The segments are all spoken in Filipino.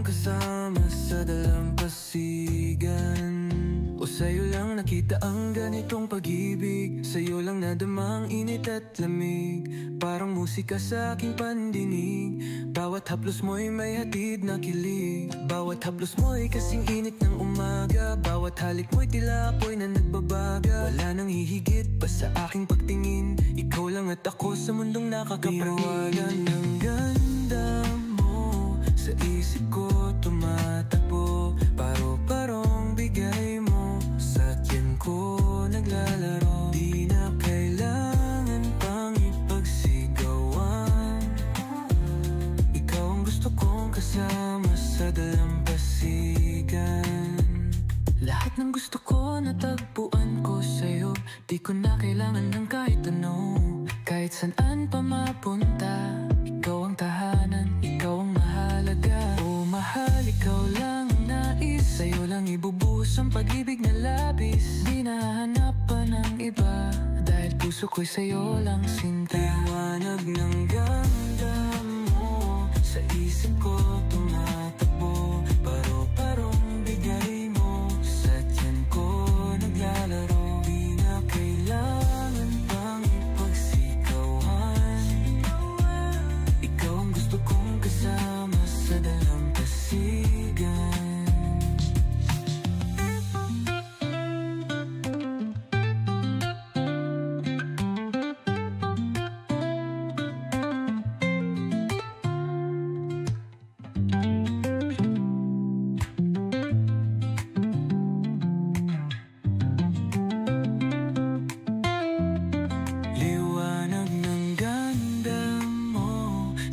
kong kasama sa dalampasigan. O sa'yo lang nakita ang ganitong pag-ibig, sa'yo lang nadamang init at lamig, parang musika sa aking pandinig. Bawat haplos mo'y may hatid na kilig, bawat haplos mo'y kasing init ng umaga, bawat halik mo'y tila apoy na nagbabaga. Wala nang hihigit pa sa aking pagtingin, ikaw lang at ako sa mundong nakakapraning. Ng ganda mo sa isip ko tumatakbo, paro-parong bigay mo sa tiyan ko naglalaro. Di na kailangan pang ipagsigawan, ikaw ang gusto kong kasama sa dalampasigan. Lahat ng gusto ko natagpuan ko sa'yo, di ko na kailangan ng kahit ano. Kahit saan pa mapunta, ikaw ang tahanan, ikaw ang mahalaga. Oh mahal, ikaw lang ang nais, sa'yo lang ibubuhos ang pag-ibig na labis. Di nahahanapan ng iba, dahil puso ko'y sa'yo lang sinta. Liwanag ng ganda mo sa isip ko tumatakbo, paro-parong bigay mo sa tiyan ko naglalaro. Di na kailangan pang ipagsigawan, ikaw ang gusto kong kasama sa dalampasigan.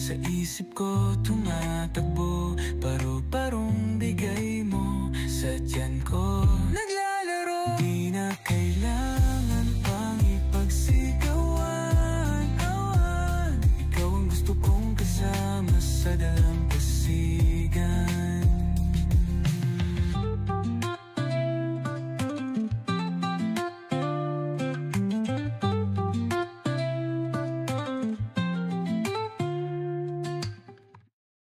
Sa isip ko tumatakbo, paro-parong bigay mo sa tiyan ko naglalaro. Di na kailangan pang ipagsigawan, ikaw ang gusto kong kasama sa dalampasigan.